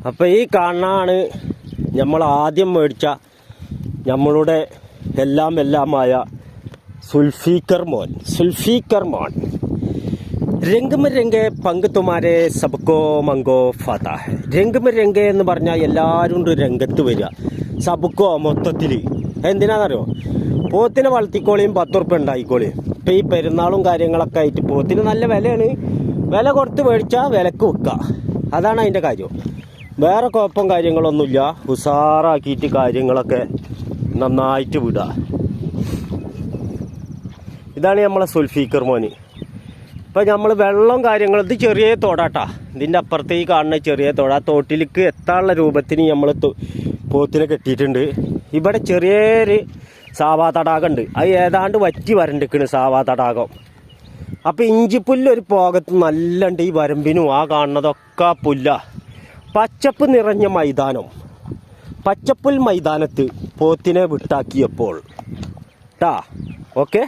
അപ്പോൾ ഈ കാണാനാണ് നമ്മൾ ആദ്യം മേടിച്ച നമ്മളുടെ എല്ലാമായ സുൽഫീക്കർ മോൻ. രംഗ് में रंगे പങ്ക് തുമാരെ സബ്കോ മംഗോ ഫാത്താ ഹെ. രംഗ് में रंगे എന്ന് പറഞ്ഞാൽ എല്ലാവരും ഉണ്ട് രംഗത്ത് വരിക. സബ്കോ മൊത്തത്തിൽ എന്തിനാണെന്നറിയോ? പോത്തിനെ വളർത്തിക്കോളിയും 10 ഉറുപ്പ്യ ഉണ്ടായിക്കോളിയും. ഇപ്പം ഈ പെരുന്നാളും കാര്യങ്ങളൊക്കെ ആയിട്ട് പോത്തിന് നല്ല വിലയാണ്. വില കൊടുത്ത് മേടിച്ചാൽ വിലക്ക് വെക്കുക. അതാണ് അതിൻ്റെ കാര്യം. വേറെ കുഴപ്പം കാര്യങ്ങളൊന്നുമില്ല. ഉസാറാക്കിയിട്ട് കാര്യങ്ങളൊക്കെ നന്നായിട്ട് വിടുക. ഇതാണ് നമ്മളെ സുൽഫീക്കർ മോന്. ഇപ്പം നമ്മൾ വെള്ളം കാര്യങ്ങൾ ഇത് ചെറിയ തോടാട്ടാ. ഇതിൻ്റെ അപ്പുറത്ത് ഈ കാണുന്ന ചെറിയ തോട്. ആ തോട്ടിലേക്ക് എത്താനുള്ള രൂപത്തിന് നമ്മൾ പോത്തിനെ കെട്ടിയിട്ടുണ്ട്. ഇവിടെ ചെറിയൊരു സാവാ തടാകമുണ്ട്. അത് ഏതാണ്ട് വറ്റി വരണ്ടിരിക്കണ് സാവാ തടാകം. അപ്പം ഇഞ്ചിപ്പുല്ല് ഒരു പോകത്ത് നല്ലുണ്ട്. ഈ വരമ്പിനും ആ കാണുന്നതൊക്കെ പുല്ല. പച്ചപ്പ് നിറഞ്ഞ മൈതാനം. പച്ചപ്പുൽ മൈതാനത്ത് പോത്തിനെ വിട്ടാക്കിയപ്പോൾ ഓക്കെ.